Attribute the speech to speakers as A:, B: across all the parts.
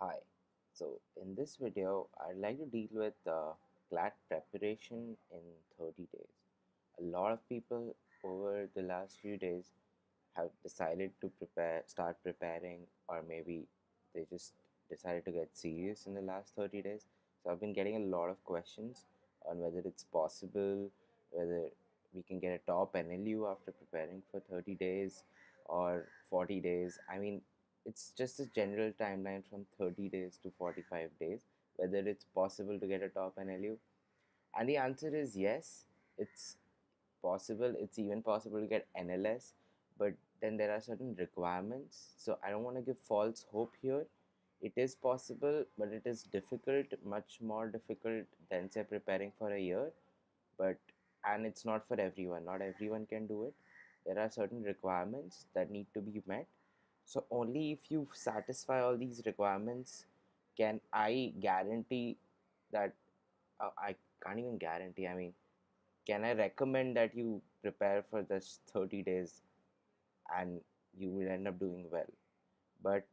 A: Hi. So in this video, I'd like to deal with CLAT preparation in 30 days. A lot of people over the last few days have decided to start preparing, or maybe they just decided to get serious in the last 30 days. So I've been getting a lot of questions on whether it's possible, whether we can get a top NLU after preparing for 30 days or 40 days. I mean, it's just a general timeline from 30 days to 45 days, whether it's possible to get a top NLU. And the answer is yes, it's possible. It's even possible to get NLS, but then there are certain requirements. So I don't want to give false hope here. It is possible, but it is difficult, much more difficult than say preparing for a year. But and it's not for everyone. Not everyone can do it. There are certain requirements that need to be met. So only if you satisfy all these requirements can I guarantee that I can't even guarantee. I mean, can I recommend that you prepare for this 30 days and you will end up doing well? But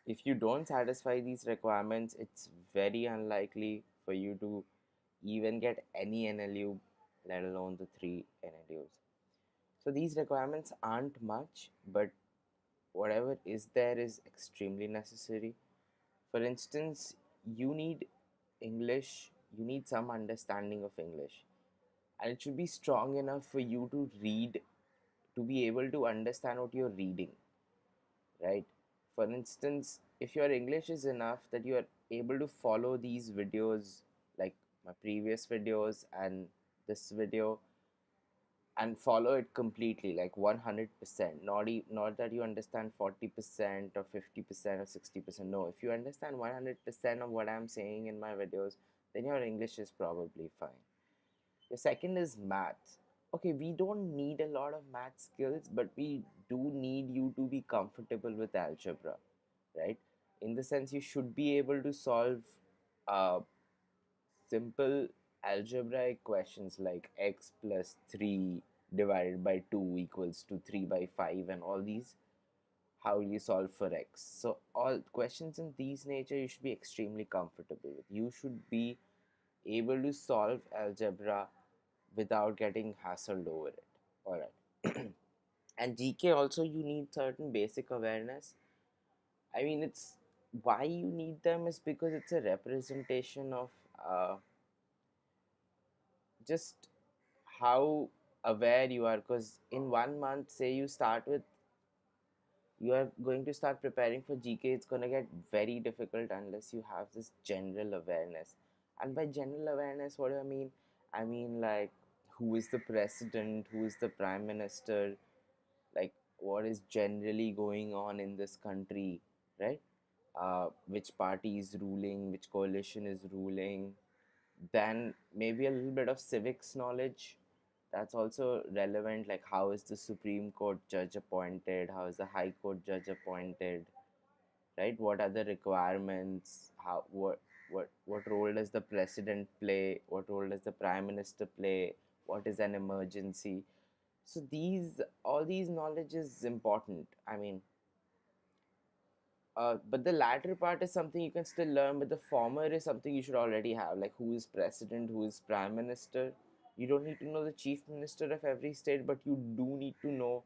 A: if you don't satisfy these requirements, it's very unlikely for you to even get any NLU, let alone the three NLUs. So these requirements aren't much, but whatever is there is extremely necessary. For instance, you need English, you need some understanding of English, and it should be strong enough for you to read, to be able to understand what you're reading, right? For instance, if your English is enough that you are able to follow these videos, like my previous videos and this video, and follow it completely, like 100%, not that you understand 40% or 50% or 60%. No, if you understand 100% of what I'm saying in my videos, then your English is probably fine. The second is math. Okay, we don't need a lot of math skills, but we do need you to be comfortable with algebra, right? In the sense, you should be able to solve uh, simple algebraic questions like x plus 3 divided by 2 equals to 3 by 5 and all these. How will you solve for x? So all questions in these nature you should be extremely comfortable with. You should be able to solve algebra without getting hassled over it. All right. And GK also, you need certain basic awareness. I mean, it's why you need them is because it's a representation of uh, just how aware you are. Because in 1 month, say you start with, you are going to start preparing for GK, it's going to get very difficult unless you have this general awareness. And by general awareness, what do I mean? I mean, like, who is the president, who is the prime minister, like, what is generally going on in this country, right? Which party is ruling, which coalition is ruling. Then maybe a little bit of civics knowledge, that's also relevant, like how is the Supreme Court judge appointed, how is the High Court judge appointed, right? What are the requirements, how what role does the president play, what role does the prime minister play, what is an emergency? So these, all these knowledge is important. I mean, but the latter part is something you can still learn, but the former is something you should already have, like who is president, who is prime minister. You don't need to know the chief minister of every state, but you do need to know,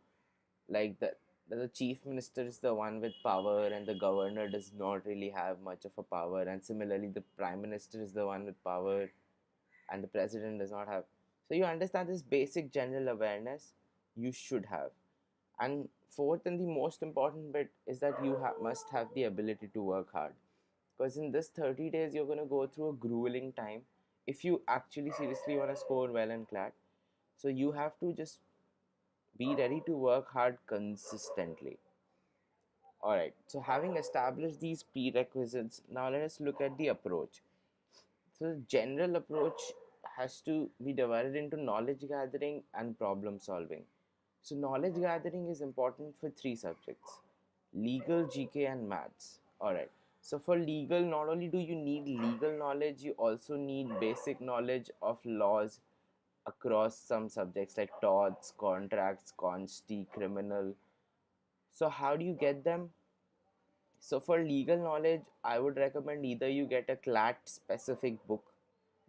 A: like, that the chief minister is the one with power and the governor does not really have much of a power, and similarly the prime minister is the one with power and the president does not have. So you understand this basic general awareness you should have. And fourth and the most important bit is that you must have the ability to work hard, because in this 30 days you're going to go through a grueling time if you actually seriously want to score well in CLAT. So you have to just be ready to work hard consistently. All right, so having established these prerequisites, now let us look at the approach. So the general approach has to be divided into knowledge gathering and problem solving. So knowledge gathering is important for three subjects: legal, GK, and maths. Alright. So for legal, not only do you need legal knowledge, you also need basic knowledge of laws across some subjects like torts, contracts, consti, criminal. So how do you get them? So for legal knowledge, I would recommend either you get a CLAT specific book.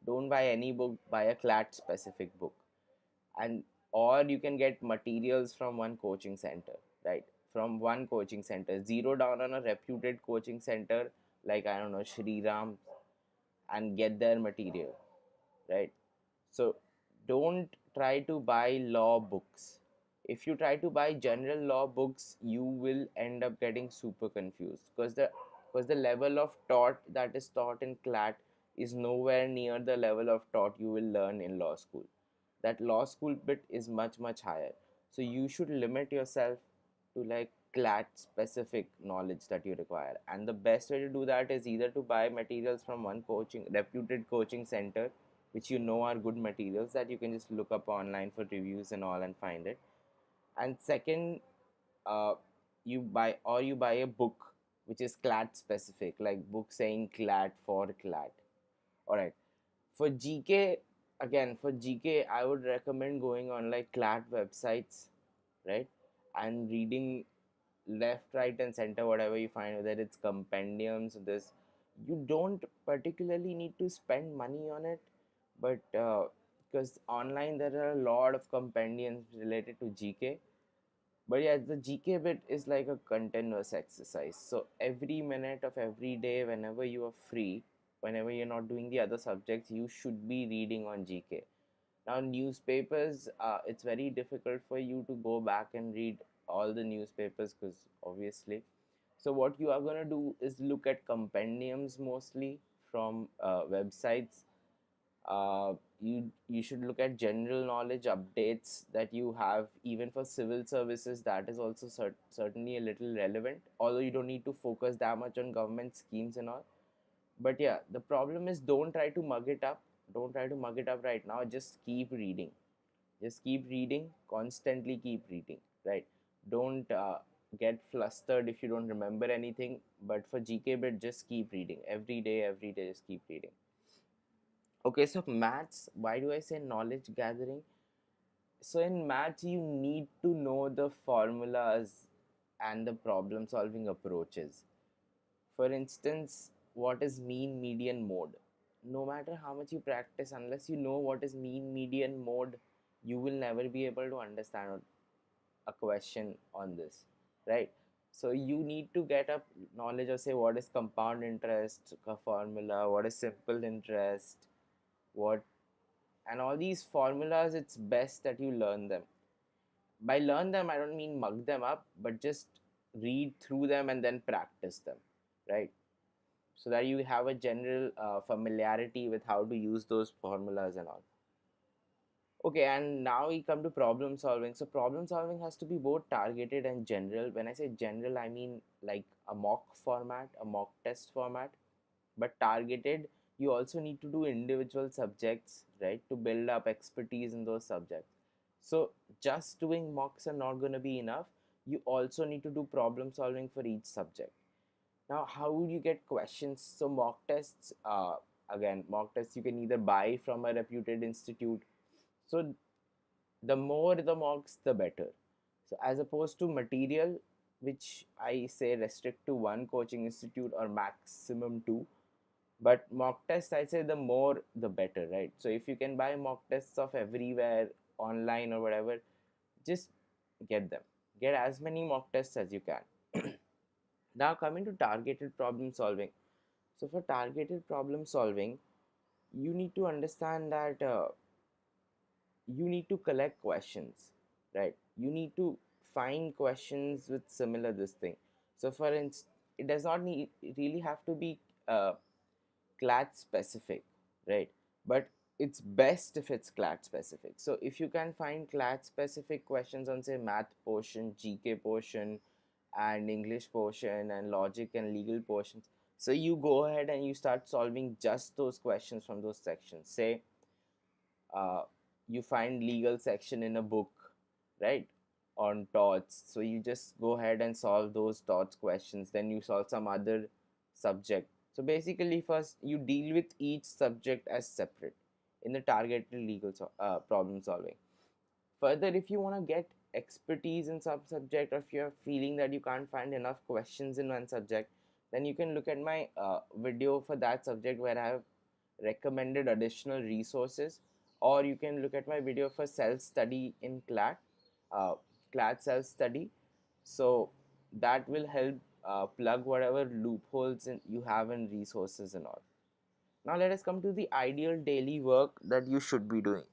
A: Don't buy any book, buy a CLAT specific book. And or you can get materials from one coaching center, right? From one coaching center. Zero down on a reputed coaching center like, I don't know, Shri Ram, and get their material, right? So don't try to buy law books. If you try to buy general law books, you will end up getting super confused, because the level of taught that is taught in CLAT is nowhere near the level of taught you will learn in law school. That law school bit is much higher. So you should limit yourself to like CLAT specific knowledge that you require. And the best way to do that is either to buy materials from one reputed coaching center, which you know are good materials that you can just look up online for reviews and all and find it. And second, uh, you buy a book which is CLAT specific, like book saying CLAT for CLAT. All right. For GK, again, for GK, I would recommend going on like CLAT websites, right? And reading left, right, and center, whatever you find, whether it's compendiums, this, you don't particularly need to spend money on it, but because online there are a lot of compendiums related to GK. But yeah, the GK bit is like a continuous exercise. So every minute of every day, whenever you are free, whenever you're not doing the other subjects, you should be reading on GK. Now, newspapers, it's very difficult for you to go back and read all the newspapers, because obviously. So what you are going to do is look at compendiums mostly from websites. You should look at general knowledge updates that you have even for civil services. That is also certainly a little relevant, although you don't need to focus that much on government schemes and all. But yeah, the problem is, don't try to mug it up. Don't try to mug it up right now. Just keep reading. Just keep reading, constantly keep reading, right? Don't get flustered if you don't remember anything. But for GK bit, just keep reading every day, just keep reading. Okay, so maths, why do I say knowledge gathering? So in maths, you need to know the formulas and the problem solving approaches. For instance, what is mean, median, mode? No matter how much you practice, unless you know what is mean, median, mode, you will never be able to understand a question on this, right? So you need to get up knowledge of, say, what is compound interest, a formula, what is simple interest, what, and all these formulas. It's best that you learn them. By learn them, I don't mean mug them up, but just read through them and then practice them, right? So that you have a general familiarity with how to use those formulas and all. Okay, and now we come to problem solving. So problem solving has to be both targeted and general. When I say general, I mean like a mock format, a mock test format. But targeted, you also need to do individual subjects, right, to build up expertise in those subjects. So just doing mocks are not going to be enough. You also need to do problem solving for each subject. Now, how would you get questions? So mock tests, again, mock tests you can either buy from a reputed institute. So the more the mocks, the better. So as opposed to material, which I say restrict to one coaching institute or maximum two. But mock tests, I say the more the better, right? So if you can buy mock tests of everywhere, online or whatever, just get them. Get as many mock tests as you can. Now coming to targeted problem solving. So for targeted problem solving, you need to understand that you need to collect questions, right? You need to find questions with similar this thing. So for instance, it does not need really have to be CLAT specific, right? But it's best if it's CLAT specific. So if you can find CLAT specific questions on, say, math portion, GK portion, and English portion, and logic and legal portions, so you go ahead and you start solving just those questions from those sections. Say uh, you find legal section in a book, right, on torts, so you just go ahead and solve those torts questions, then you solve some other subject. So basically, first you deal with each subject as separate in the targeted legal problem solving. Further, if you want to get expertise in some subject, or if you're feeling that you can't find enough questions in one subject, then you can look at my video for that subject where I have recommended additional resources, or you can look at my video for self-study in CLAT, uh, CLAT self-study. So that will help plug whatever loopholes you have in resources and all. Now let us come to the ideal daily work that you should be doing.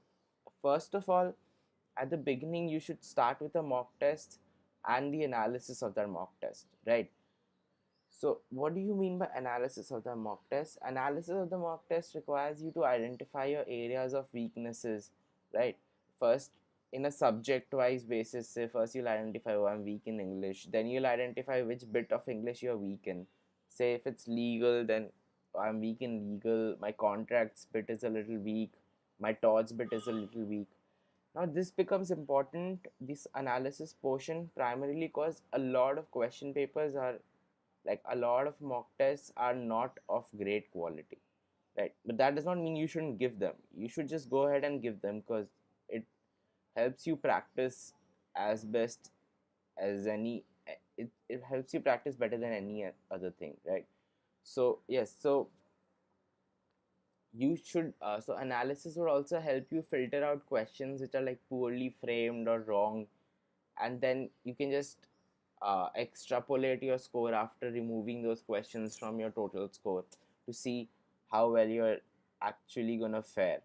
A: First of all, at the beginning, you should start with a mock test and the analysis of that mock test, right? So, what do you mean by analysis of the mock test? Analysis of the mock test requires you to identify your areas of weaknesses, right? First, in a subject wise basis, say first you'll identify, oh, I'm weak in English, then you'll identify which bit of English you're weak in. Say if it's legal, then oh, I'm weak in legal, my contracts bit is a little weak, my torts bit is a little weak. Now, this becomes important, this analysis portion, primarily because a lot of question papers are like a lot of mock tests are not of great quality, right? But that does not mean you shouldn't give them. You should just go ahead and give them because it helps you practice as best as any it helps you practice better than any other thing, right? So yes, so you should so analysis would also help you filter out questions which are like poorly framed or wrong, and then you can just extrapolate your score after removing those questions from your total score to see how well you're actually gonna fare.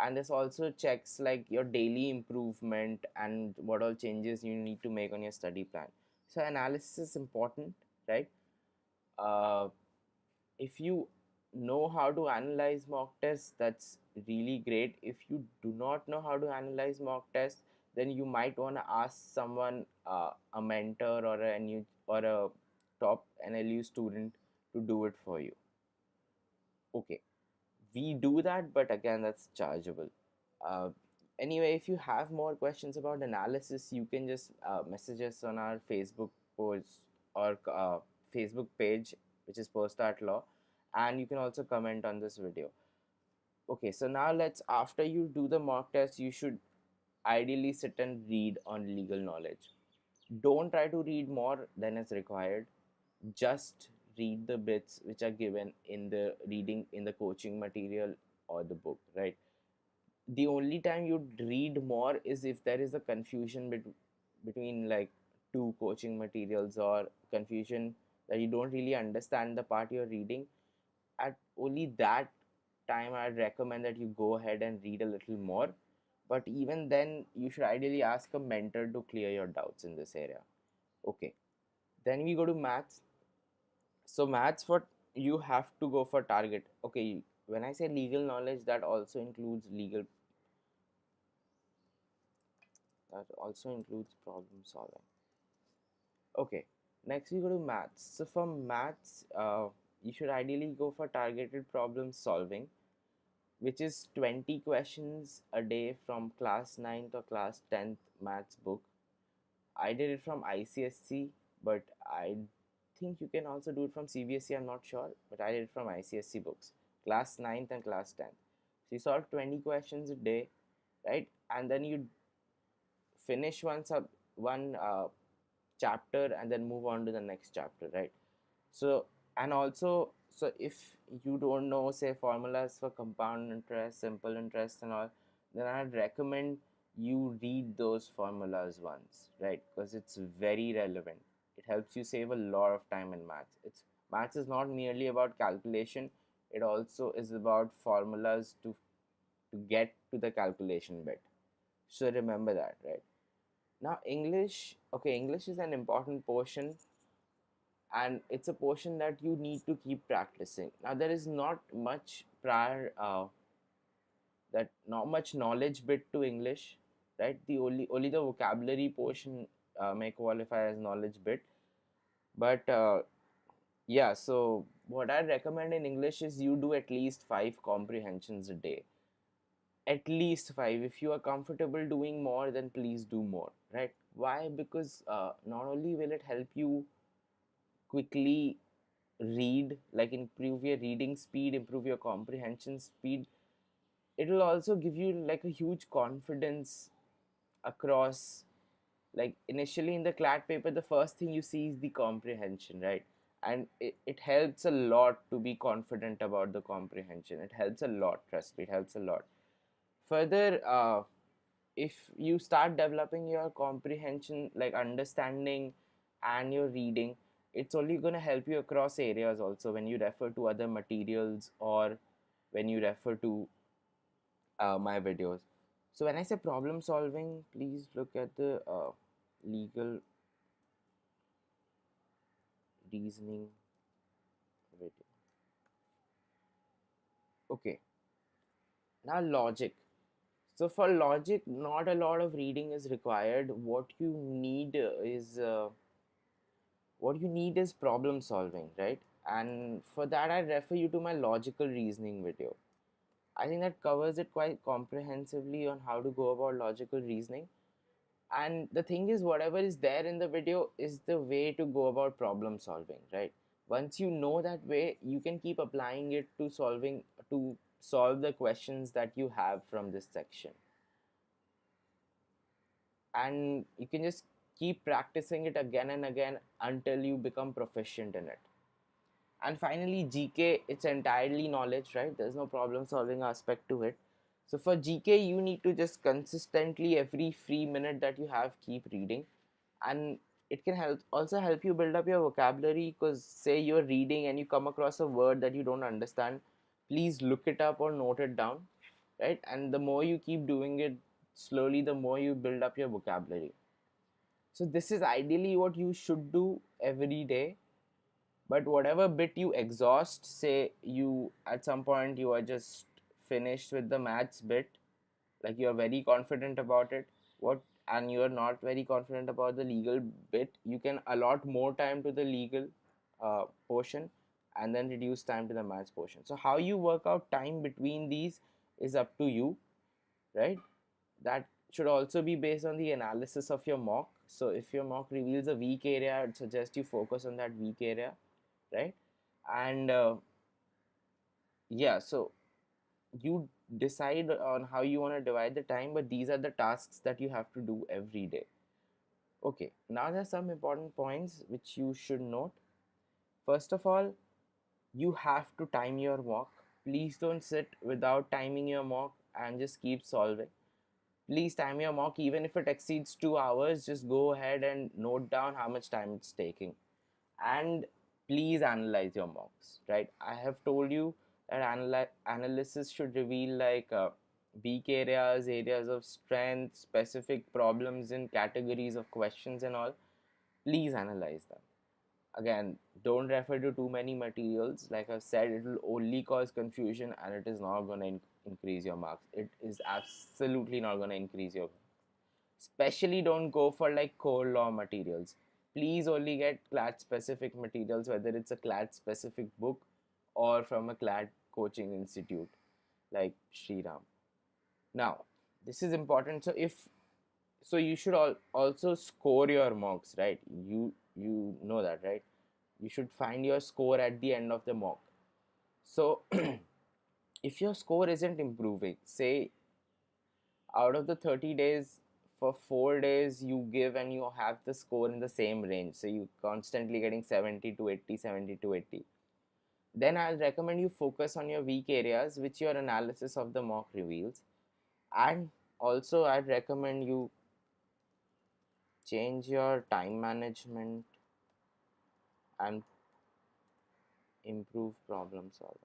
A: And this also checks like your daily improvement and what all changes you need to make on your study plan. So analysis is important, right? uh, if you know how to analyze mock tests, that's really great. If you do not know how to analyze mock tests, then you might want to ask someone, a mentor or a top NLU student to do it for you. Okay, we do that, but again, that's chargeable. uh, anyway, if you have more questions about analysis, you can just message us on our Facebook post or Facebook page, which is PostArt Law, and you can also comment on this video. Okay, so now let's, after you do the mock test, you should ideally sit and read on legal knowledge. Don't try to read more than is required. Just read the bits which are given in the reading in the coaching material or the book, right? The only time you'd read more is if there is a confusion between like two coaching materials, or confusion that you don't really understand the part you're reading. At only that time, I'd recommend that you go ahead and read a little more. But even then, you should ideally ask a mentor to clear your doubts in this area. Okay, then we go to maths. So maths, what you have to go for target. Okay, when I say legal knowledge, that also includes problem solving. Okay, next we go to maths. So for maths, you should ideally go for targeted problem solving, which is 20 questions a day from class 9th or class 10th maths book. I did it from ICSC, but I think you can also do it from CBSE, I'm not sure, but I did it from ICSC books, class 9th and class 10th. So you solve 20 questions a day, right? And then you finish one chapter and then move on to the next chapter, right? So, and also, so if you don't know, say, formulas for compound interest, simple interest and all, then I'd recommend you read those formulas once, right? Because it's very relevant. It helps you save a lot of time in maths. Maths is not merely about calculation, it also is about formulas to get to the calculation bit. So remember that, right? Now English, okay, English is an important portion, and it's a portion that you need to keep practicing. Now there is not much prior that not much knowledge bit to English, right? The only the vocabulary portion may qualify as knowledge bit. But yeah, so what I recommend in English is you do at least 5 comprehensions a day. At least 5. If you are comfortable doing more, then please do more, right? Why? Because not only will it help you quickly read, like improve your reading speed, improve your comprehension speed, it will also give you like a huge confidence across. Like initially in the CLAT paper, the first thing you see is the comprehension, right? and it helps a lot to be confident about the comprehension. It helps a lot, trust me, it helps a lot. Further, if you start developing your comprehension, like understanding and your reading, it's only going to help you across areas also when you refer to other materials or when you refer to my videos. So when I say problem solving, please look at the legal reasoning video. Okay, now logic. So for logic, not a lot of reading is required. What you need is problem solving, right? And for that, I refer you to my logical reasoning video. I think that covers it quite comprehensively on how to go about logical reasoning. And the thing is, whatever is there in the video is the way to go about problem solving, right? Once you know that way, you can keep applying it to solve the questions that you have from this section. And you can just keep practicing it again and again until you become proficient in it. And finally, GK, it's entirely knowledge, right? There's no problem solving aspect to it. So for GK, you need to just consistently every free minute that you have, keep reading. And it can help you build up your vocabulary, because say you're reading and you come across a word that you don't understand, please look it up or note it down, right? And the more you keep doing it slowly, the more you build up your vocabulary. So this is ideally what you should do every day. But whatever bit you exhaust, say you at some point you are just finished with the maths bit, like you are very confident about it, and you are not very confident about the legal bit, you can allot more time to the legal portion and then reduce time to the maths portion. So how you work out time between these is up to you, right? That should also be based on the analysis of your mock. So if your mock reveals a weak area, I'd suggest you focus on that weak area, right? And yeah, so you decide on how you want to divide the time, but these are the tasks that you have to do every day. Okay, now there's some important points which you should note. First of all, you have to time your mock. Please don't sit without timing your mock and just keep solving. Please time your mock. Even if it exceeds 2 hours, just go ahead and note down how much time it's taking. And please analyze your mocks, right? I have told you that analysis should reveal like weak areas, areas of strength, specific problems in categories of questions and all. Please analyze them. Again, don't refer to too many materials. Like I've said, it will only cause confusion and it is not going to increase your marks. It is absolutely not going to increase your. Especially don't go for like core law materials. Please only get CLAT specific materials, whether it's a CLAT specific book or from a CLAT coaching institute like Sriram. Now, this is important. So you should also score your mocks, right? You know that, right? You should find your score at the end of the mock. So if your score isn't improving, say out of the 30 days, for 4 days you give and you have the score in the same range, so you constantly getting 70 to 80, 70 to 80, then I'll recommend you focus on your weak areas, which your analysis of the mock reveals. And also I'd recommend you change your time management and improve problem solving.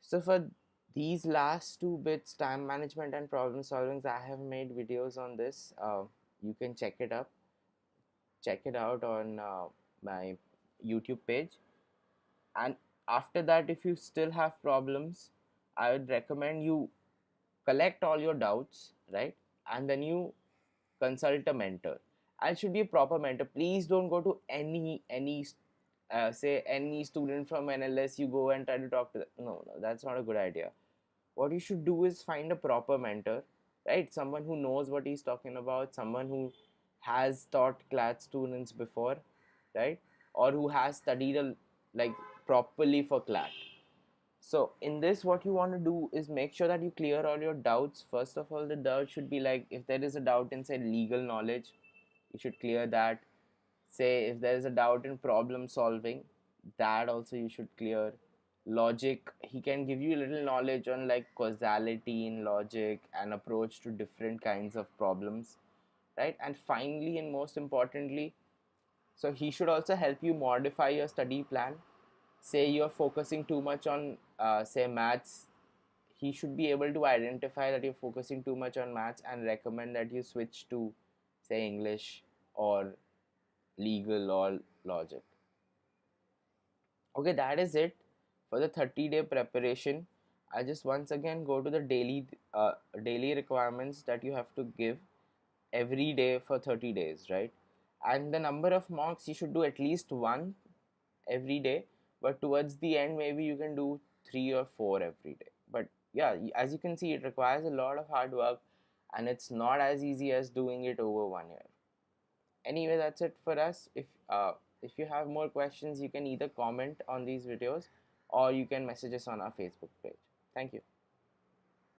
A: So for these last two bits, time management and problem solving, I have made videos on this. You can check it out on my YouTube page. And after that, if you still have problems, I would recommend you collect all your doubts, right? And then you consult a mentor. And should be a proper mentor. Please don't go to say any student from NLS. You go and try to talk to them. No, that's not a good idea. What you should do is find a proper mentor, right? Someone who knows what he's talking about, someone who has taught CLAT students before, right? Or who has studied like properly for CLAT. So in this, what you want to do is make sure that you clear all your doubts. First of all, the doubt should be like, if there is a doubt in say legal knowledge, you should clear that. Say if there is a doubt in problem solving, that also you should clear. Logic, he can give you a little knowledge on like causality in logic and approach to different kinds of problems, right? And finally and most importantly, so he should also help you modify your study plan. Say you're focusing too much on say maths, he should be able to identify that you're focusing too much on maths and recommend that you switch to say English or legal or logic. Okay, that is it for the 30-day preparation. I just once again go to the daily requirements that you have to give every day for 30 days, right? And the number of mocks, you should do at least one every day, but towards the end maybe you can do 3 or 4 every day. But yeah, as you can see, it requires a lot of hard work and it's not as easy as doing it over 1 year. Anyway, that's it for us. If you have more questions, you can either comment on these videos or you can message us on our Facebook page. Thank you.